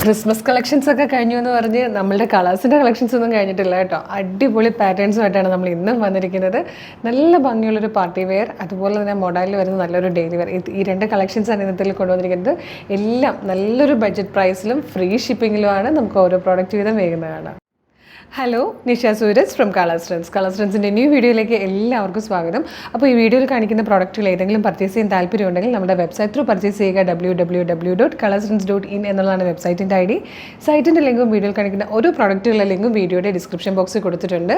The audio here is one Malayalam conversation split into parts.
ക്രിസ്മസ് കളക്ഷൻസ് ഒക്കെ കഴിഞ്ഞു എന്ന് പറഞ്ഞ് നമ്മളുടെ കളേഴ്സിൻ്റെ കളക്ഷൻസ് ഒന്നും കഴിഞ്ഞിട്ടില്ല കേട്ടോ. അടിപൊളി പാറ്റേൺസുമായിട്ടാണ് നമ്മൾ ഇന്നും വന്നിരിക്കുന്നത്. നല്ല ഭംഗിയുള്ളൊരു പാർട്ടി വെയർ, അതുപോലെ തന്നെ മോഡലിൽ വരുന്ന നല്ലൊരു ഡെയിലി വെയർ, ഈ രണ്ട് കളക്ഷൻസാണ് ഇന്നത്തിൽ കൊണ്ടുവന്നിരിക്കുന്നത്. എല്ലാം നല്ലൊരു ബഡ്ജറ്റ് പ്രൈസിലും ഫ്രീ ഷിപ്പിങ്ങിലുമാണ്. നമുക്ക് ഓരോ പ്രോഡക്റ്റ് വീതം വേഗുന്നതാണ്. Hello, Nisha Sooraj from Colours Trends. Colours ട്രെൻഡ്സിൻ്റെ ന്യൂ വീഡിയോയിലേക്ക് എല്ലാവർക്കും സ്വാഗതം. അപ്പോൾ ഈ വീഡിയോയിൽ കാണിക്കുന്ന പ്രോഡക്റ്റുകൾ ഏതെങ്കിലും പർച്ചേസ് ചെയ്യാൻ താല്പര്യമുണ്ടെങ്കിൽ നമ്മുടെ വെബ്സൈറ്റ് ത്രൂ പർച്ചേസ് ചെയ്യുക. www.colourstrends.in എന്നുള്ളതാണ് വെബ്സൈറ്റിൻ്റെ ID. സൈറ്റിൻ്റെ ലിങ്കും വീഡിയോയിൽ കാണിക്കുന്ന ഓരോ പ്രോഡക്റ്റുകളുടെ ലിങ്കും വീഡിയോയുടെ ഡിസ്ക്രിപ്ഷൻ ബോക്സിൽ കൊടുത്തിട്ടുണ്ട്.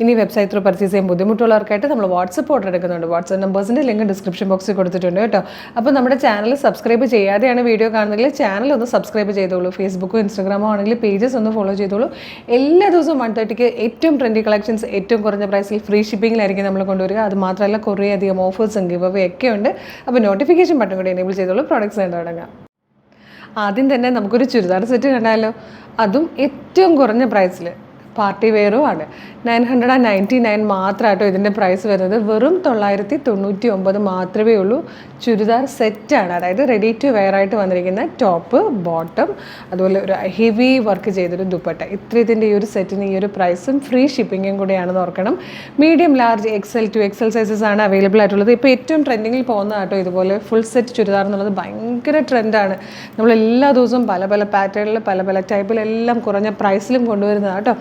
ഇനി വെബ്സൈറ്റ് ത്രൂ പർച്ചേസ് ചെയ്യാൻ ബുദ്ധിമുട്ടുള്ളവർക്കായിട്ട് നമ്മൾ വാട്സപ്പ് ഓർഡർ എടുക്കുന്നുണ്ട്. വാട്സപ്പ് നമ്പേഴ്സിൻ്റെ ലിങ്ക് ഡിസ്ക്രിപ്ഷൻ ബോക്സിൽ കൊടുത്തിട്ടുണ്ട് കേട്ടോ. അപ്പോൾ നമ്മുടെ ചാനൽ സബ്സ്ക്രൈബ് ചെയ്യാതെയാണ് വീഡിയോ കാണുന്നതെങ്കിൽ ചാനൽ ഒന്ന് സബ്സ്ക്രൈബ് ചെയ്തോളൂ. ഫേസ്ബുക്കോ ഇൻസ്റ്റാഗ്രാമോ ആണെങ്കിൽ പേജസ് ഒന്ന് ഫോളോ ചെയ്തോളൂ. എല്ലാ ദിവസവും 130ക്ക് ഏറ്റവും ട്രെൻഡി കളക്ഷൻസ് ഏറ്റവും കുറഞ്ഞ പ്രൈസിൽ ഫ്രീ ഷിപ്പിങ്ങിലായിരിക്കും നമ്മൾ കൊണ്ടുവരിക. അത് മാത്രമല്ല കുറേ അധികം ഓഫേഴ്സും ഗിവ് അവേ ഒക്കെ ഉണ്ട്. അപ്പോൾ നോട്ടിഫിക്കേഷൻ ബട്ടൺ കൂടി എനേബിൾ ചെയ്തോളൂ. പ്രോഡക്റ്റ്സ് കണ്ടു തുടങ്ങാം. ആദ്യം തന്നെ നമുക്കൊരു ചുരിദാർ സെറ്റ് കണ്ടാലോ. അതും ഏറ്റവും കുറഞ്ഞ പ്രൈസിൽ പാർട്ടി വെയറും ആണ്. 999 മാത്രമായിട്ടോ ഇതിൻ്റെ പ്രൈസ് വരുന്നത്. വെറും 999 മാത്രമേ ഉള്ളൂ. ചുരിദാർ സെറ്റാണ്, അതായത് റെഡി ടു വെയർ ആയിട്ട് വന്നിരിക്കുന്ന ടോപ്പ്, ബോട്ടം, അതുപോലെ ഒരു ഹെവി വർക്ക് ചെയ്തൊരു ദുപ്പട്ട. ഇത്രയത്തിൻ്റെ ഈ ഒരു സെറ്റിന് ഈ ഒരു പ്രൈസും ഫ്രീ ഷിപ്പിങ്ങും കൂടെയാണെന്ന് ഓർക്കണം. Medium, large, XL to XL sizes ആണ് അവൈലബിൾ ആയിട്ടുള്ളത്. ഇപ്പോൾ ഏറ്റവും ട്രെൻഡിങ്ങിൽ പോകുന്ന കേട്ടോ ഇതുപോലെ ഫുൾ സെറ്റ് ചുരിദാർ എന്നുള്ളത് ഭയങ്കര ട്രെൻഡാണ്. നമ്മൾ എല്ലാ ദിവസവും പല പല പാറ്റേണിൽ പല പല ടൈപ്പിലെല്ലാം കുറഞ്ഞ പ്രൈസിലും കൊണ്ടുവരുന്നതാണ് കേട്ടോ.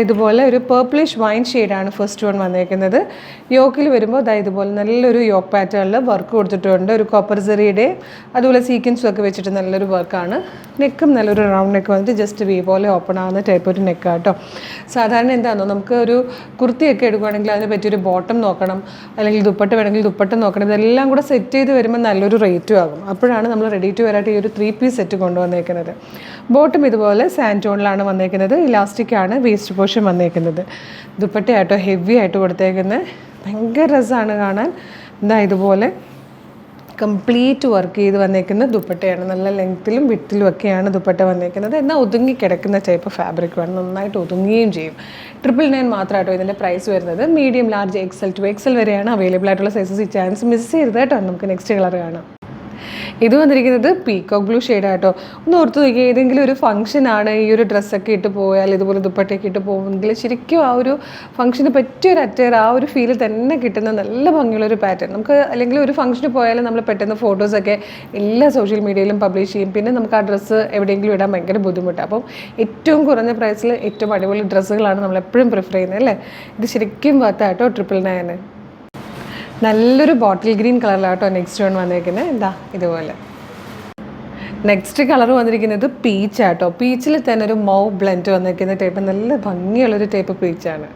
ഇതുപോലെ ഒരു പേർപ്പിളിഷ് വൈൻ ഷെയ്ഡാണ് ഫസ്റ്റ് വൺ വന്നേക്കുന്നത്. യോക്കിൽ വരുമ്പോൾ ഇതുപോലെ നല്ലൊരു യോക്ക് പാറ്റേണിൽ വർക്ക് കൊടുത്തിട്ടുണ്ട്. ഒരു കോപ്പർ സെറിയുടെ അതുപോലെ സീക്വൻസും ഒക്കെ വെച്ചിട്ട് നല്ലൊരു വർക്കാണ്. നെക്കും നല്ലൊരു റൗണ്ട് നെക്ക് വന്നിട്ട് ജസ്റ്റ് വി പോലെ ഓപ്പൺ ആകുന്ന ടൈപ്പ് ഒരു നെക്ക് കേട്ടോ. സാധാരണ എന്താണെന്നോ, നമുക്ക് ഒരു കുർത്തിയൊക്കെ എടുക്കുകയാണെങ്കിൽ അതിന് പറ്റിയൊരു ബോട്ടം നോക്കണം, അല്ലെങ്കിൽ ദുപ്പട്ട വേണമെങ്കിൽ ദുപ്പട്ട നോക്കണം. ഇതെല്ലാം കൂടെ സെറ്റ് ചെയ്ത് വരുമ്പോൾ നല്ലൊരു റേറ്റും ആകും. അപ്പോഴാണ് നമ്മൾ റെഡി ടു വെയറായിട്ട് ഈ ഒരു 3 പീസ് സെറ്റ് കൊണ്ടുവന്നേക്കുന്നത്. ബോട്ടം ഇതുപോലെ സാൻഡ് ടോണിലാണ് വന്നേക്കുന്നത്. ഇലാസ്റ്റിക് ആണ് വേസ്റ്റ് പോർഷൻ വന്നേക്കുന്നത്. ദുപ്പട്ടയായിട്ടോ ഹെവി ആയിട്ട് കൊടുത്തേക്കുന്നത്. ഭയങ്കര രസമാണ് കാണാൻ. ഇതുപോലെ കംപ്ലീറ്റ് വർക്ക് ചെയ്ത് വന്നേക്കുന്ന ദുപ്പട്ടയാണ്. നല്ല ലെങ്ത്തിലും വിട്ടിലും ഒക്കെയാണ് ദുപ്പട്ട വന്നേക്കുന്നത്. എന്നാൽ ഒതുങ്ങി കിടക്കുന്ന ടൈപ്പ് ഫാബ്രിക് വേണം, നന്നായിട്ട് ഒതുങ്ങുകയും ചെയ്യും. 999 മാത്രമായിട്ടോ ഇതിൻ്റെ പ്രൈസ് വരുന്നത്. Medium, large, XL to XL വരെയാണ് അവൈലബിൾ ആയിട്ടുള്ള സൈസസ്. ഈ ചാൻസ് മിസ് ചെയ്യരുത് കേട്ടോ. നമുക്ക് നെക്സ്റ്റ് കളർ കാണാം. ഇത് വന്നിരിക്കുന്നത് പീക്കോക്ക് ബ്ലൂ ഷെയ്ഡായിട്ടോ. ഒന്ന് ഓർത്ത് നോക്കി, ഏതെങ്കിലും ഒരു ഫംഗ്ഷനാണ് ഈ ഒരു ഡ്രസ്സൊക്കെ ഇട്ട് പോയാൽ, ഇതുപോലെ ദുപ്പട്ടയൊക്കെ ഇട്ട് പോകുമെങ്കിൽ ശരിക്കും ആ ഒരു ഫംഗ്ഷന് പറ്റിയൊരു അറ്റയർ, ആ ഒരു ഫീൽ തന്നെ കിട്ടുന്ന നല്ല ഭംഗിയുള്ളൊരു പാറ്റേൺ. നമുക്ക് അല്ലെങ്കിൽ ഒരു ഫംഗ്ഷന് പോയാലും നമ്മൾ പെട്ടെന്ന് ഫോട്ടോസൊക്കെ എല്ലാ സോഷ്യൽ മീഡിയയിലും പബ്ലിഷ് ചെയ്യും. പിന്നെ നമുക്ക് ആ ഡ്രസ്സ് എവിടെയെങ്കിലും ഇടാൻ ഭയങ്കര ബുദ്ധിമുട്ടാണ്. അപ്പം ഏറ്റവും കുറഞ്ഞ പ്രൈസിൽ ഏറ്റവും അടിപൊളി ഡ്രസ്സുകളാണ് നമ്മൾ എപ്പോഴും പ്രിഫർ ചെയ്യുന്നത് അല്ലേ. ഇത് ശരിക്കും വർത്താട്ടോ 999. നല്ലൊരു ബോട്ടിൽ ഗ്രീൻ കളറിലാട്ടോ നെക്സ്റ്റ് വൺ വന്നേക്കുന്നത്. ഇതുപോലെ. നെക്സ്റ്റ് കളർ വന്നിരിക്കുന്നത് പീച്ച് ആട്ടോ. പീച്ചിൽ തന്നെ ഒരു മൗ ബ്ലെൻഡ് വന്നിരിക്കുന്ന ടൈപ്പ്, നല്ല ഭംഗിയുള്ളൊരു ടൈപ്പ് പീച്ചാണ്.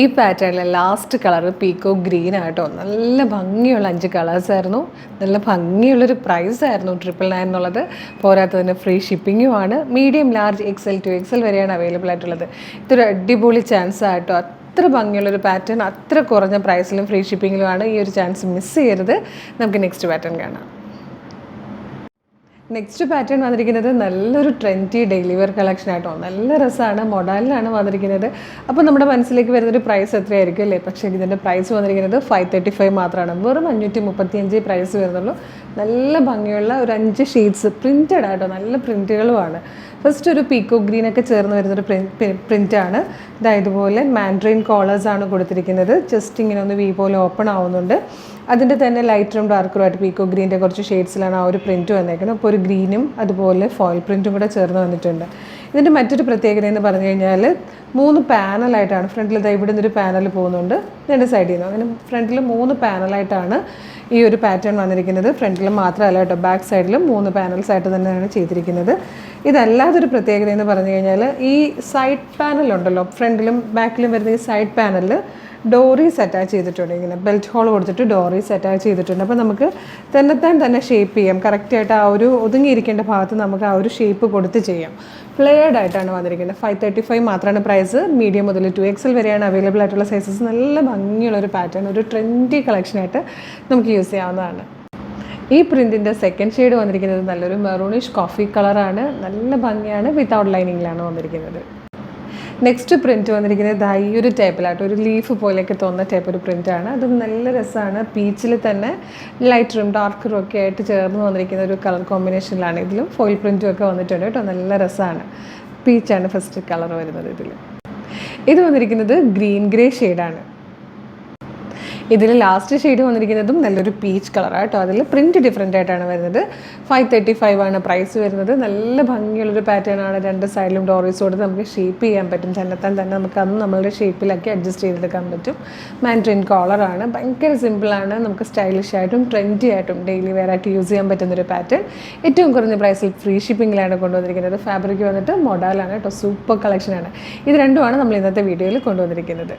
ഈ പാറ്റേണിലെ ലാസ്റ്റ് കളർ പീക്കോ ഗ്രീൻ ആട്ടോ. നല്ല ഭംഗിയുള്ള 5 കളേഴ്സായിരുന്നു. നല്ല ഭംഗിയുള്ളൊരു പ്രൈസായിരുന്നു 999 എന്നുള്ളത്. പോരാത്തതിന് ഫ്രീ ഷിപ്പിങ്ങും ആണ്. Medium, large, XL to XL വരെയാണ് അവൈലബിൾ ആയിട്ടുള്ളത്. ഇതൊരു അടിപൊളി ചാൻസ് ആട്ടോ. അത്ര ഭംഗിയുള്ളൊരു പാറ്റേൺ, അത്ര കുറഞ്ഞ പ്രൈസിലും ഫ്രീ ഷിപ്പിങ്ങിലുമാണ്. ഈ ഒരു ചാൻസ് മിസ് ചെയ്യരുത്. നമുക്ക് നെക്സ്റ്റ് പാറ്റേൺ കാണാം. നെക്സ്റ്റ് പാറ്റേൺ വന്നിരിക്കുന്നത് നല്ലൊരു ട്രെൻഡി ഡെയിലി വെയർ കളക്ഷൻ ആയിട്ടോ. നല്ല രസമാണ്, മോഡലിലാണ് വന്നിരിക്കുന്നത്. അപ്പോൾ നമ്മുടെ മനസ്സിലേക്ക് വരുന്നൊരു പ്രൈസ് എത്രയായിരിക്കും അല്ലേ. പക്ഷേ ഇതിൻ്റെ പ്രൈസ് വന്നിരിക്കുന്നത് 535 മാത്രമാണ്. വെറും 535 പ്രൈസ് വരുന്നുള്ളൂ. നല്ല ഭംഗിയുള്ള ഒരു 5 ഷെയ്ഡ്സ് പ്രിൻറ്റഡ് ആയിട്ടോ. നല്ല പ്രിൻറ്റുകളുമാണ്. ഫസ്റ്റ് ഒരു പീക്കോ ഗ്രീനൊക്കെ ചേർന്ന് വരുന്നൊരു പ്രിൻ്റാണ്. ഇതുപോലെ മാൻഡ്രിൻ കോളേഴ്സാണ് കൊടുത്തിരിക്കുന്നത്. ജസ്റ്റ് ഇങ്ങനെ ഒന്ന് വി പോലെ ഓപ്പൺ ആവുന്നുണ്ട്. അതിൻ്റെ തന്നെ ലൈറ്ററും ഡാർക്കറും ആയിട്ട് പീക്കോ ഗ്രീൻ്റെ കുറച്ച് ഷെയ്ഡ്സിലാണ് ആ ഒരു പ്രിൻറ്റ് വന്നേക്കുന്നത്. അപ്പോൾ ഒരു ഗ്രീനും അതുപോലെ ഫോയിൽ പ്രിൻറ്റും കൂടെ ചേർന്ന് വന്നിട്ടുണ്ട്. ഇതിൻ്റെ മറ്റൊരു പ്രത്യേകത എന്ന് പറഞ്ഞു കഴിഞ്ഞാൽ 3 പാനലായിട്ടാണ്. ഫ്രണ്ടിൽ ഇവിടെ നിന്നൊരു പാനൽ പോകുന്നുണ്ട്, 2 സൈഡിൽ നിന്ന്. അങ്ങനെ ഫ്രണ്ടിൽ 3 പാനലായിട്ടാണ് ഈ ഒരു പാറ്റേൺ വന്നിരിക്കുന്നത്. ഫ്രണ്ടിലും മാത്രമല്ല കേട്ടോ, ബാക്ക് സൈഡിലും 3 പാനൽസ് ആയിട്ട് തന്നെയാണ് ചെയ്തിരിക്കുന്നത്. ഇതല്ലാതൊരു പ്രത്യേകത എന്ന് പറഞ്ഞു കഴിഞ്ഞാൽ ഈ സൈഡ് പാനലുണ്ടല്ലോ, ഫ്രണ്ടിലും ബാക്കിലും വരുന്ന ഈ സൈഡ് പാനലിൽ ഡോറീസ് അറ്റാച്ച് ചെയ്തിട്ടുണ്ട്. ഇങ്ങനെ ബെൽറ്റ് ഹോൾ കൊടുത്തിട്ട് ഡോറീസ് അറ്റാച്ച് ചെയ്തിട്ടുണ്ട്. അപ്പോൾ നമുക്ക് തന്നെ ഷേപ്പ് ചെയ്യാം. കറക്റ്റായിട്ട് ആ ഒരു ഒതുങ്ങിയിരിക്കേണ്ട ഭാഗത്ത് നമുക്ക് ആ ഒരു ഷേപ്പ് കൊടുത്ത് ചെയ്യാം. ഫ്ലെയർഡ് ആയിട്ടാണ് വന്നിരിക്കുന്നത്. 535 മാത്രമാണ് പ്രൈസ്. മീഡിയം മുതൽ 2XL വരെയാണ് അവൈലബിൾ ആയിട്ടുള്ള സൈസസ്. നല്ല ഭംഗിയുള്ളൊരു പാറ്റേൺ, ഒരു ട്രെൻഡി കളക്ഷനായിട്ട് നമുക്ക് യൂസ് ചെയ്യാവുന്നതാണ്. ഈ പ്രിൻറ്റിൻ്റെ സെക്കൻഡ് ഷെയ്ഡ് വന്നിരിക്കുന്നത് നല്ലൊരു മെറൂണിഷ് കോഫി കളറാണ്. നല്ല ഭംഗിയാണ്. വിത്തൗട്ട് ലൈനിങ്ങിലാണ് വന്നിരിക്കുന്നത്. നെക്സ്റ്റ് പ്രിൻറ്റ് വന്നിരിക്കുന്നത് ഈ ഒരു ടൈപ്പിലായിട്ട് ഒരു ലീഫ് പോലെയൊക്കെ തോന്നുന്ന ടൈപ്പ് ഒരു പ്രിൻ്റാണ്. അതും നല്ല രസമാണ്. പീച്ചിൽ തന്നെ ലൈറ്ററും ഡാർക്കറും ഒക്കെ ആയിട്ട് ചേർന്ന് വന്നിരിക്കുന്ന ഒരു കളർ കോമ്പിനേഷനിലാണ്. ഇതിലും ഫോയിൽ പ്രിൻറ്റും ഒക്കെ വന്നിട്ടുണ്ട് കേട്ടോ. നല്ല രസമാണ്. പീച്ചാണ് ഫസ്റ്റ് കളർ വരുന്നത്. ഇത് വന്നിരിക്കുന്നത് ഗ്രീൻ ഗ്രേ ഷെയ്ഡാണ്. ഇതിൽ ലാസ്റ്റ് ഷെയ്ഡ് വന്നിരിക്കുന്നതും നല്ലൊരു പീച്ച് കളറാണ് കേട്ടോ. അതിൽ പ്രിൻറ്റ് ഡിഫറെൻ്റ് ആയിട്ടാണ് വരുന്നത്. 535 ആണ് പ്രൈസ് വരുന്നത്. നല്ല ഭംഗിയുള്ളൊരു പാറ്റേൺ ആണ്. രണ്ട് സൈഡിലും ഡോറീസ് കൊടുത്ത് നമുക്ക് ഷേപ്പ് ചെയ്യാൻ പറ്റും. തന്നെ നമുക്ക് അത് നമ്മളുടെ ഷേപ്പിലൊക്കെ അഡ്ജസ്റ്റ് ചെയ്തെടുക്കാൻ പറ്റും. മാൻഡ്രിൻ കോളറാണ്. ഭയങ്കര സിമ്പിളാണ്. നമുക്ക് സ്റ്റൈലിഷ് ആയിട്ടും ട്രെൻഡി ആയിട്ടും ഡെയിലി വെയർ ആയിട്ട് യൂസ് ചെയ്യാൻ പറ്റുന്നൊരു പാറ്റേൺ. ഏറ്റവും കുറഞ്ഞ പ്രൈസിൽ ഫ്രീ ഷിപ്പിങ്ങിലാണ് കൊണ്ടുവന്നിരിക്കുന്നത്. ഫാബ്രിക് വന്നിട്ട് മൊഡാലാണ് കേട്ടോ. സൂപ്പർ കളക്ഷനാണ്. ഇത് രണ്ടുമാണ് നമ്മൾ ഇന്നത്തെ വീഡിയോയിൽ കൊണ്ടുവന്നിരിക്കുന്നത്.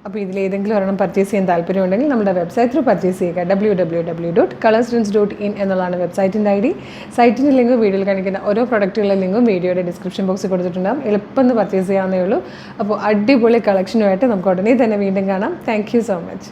അപ്പോൾ ഇതിലേതെങ്കിലും ഒരെണ്ണം പർച്ചേസ് ചെയ്യാൻ താല്പര്യമുണ്ടെങ്കിൽ നമ്മുടെ വെബ്സൈറ്റ് ത്രൂ പർച്ചേസ് ചെയ്യുക. www.colorstrints.in എന്നുള്ളതാണ് വെബ്സൈറ്റിൻ്റെ ID. സൈറ്റിൻ്റെ ലിങ്ക് വീഡിയോയിൽ കാണിക്കുന്ന ഓരോ പ്രൊഡക്റ്റുകളുടെ ലിങ്കും വീഡിയോയുടെ ഡിസ്ക്രിപ്ഷൻ ബോക്സിൽ കൊടുത്തിട്ടുണ്ടാകും. എളുപ്പം പർച്ചേസ് ചെയ്യാവുന്നേ ഉള്ളൂ. അപ്പോൾ അടിപൊളി കളക്ഷനുമായിട്ട് നമുക്ക് ഉടനെ തന്നെ വീണ്ടും കാണാം. Thank you so much.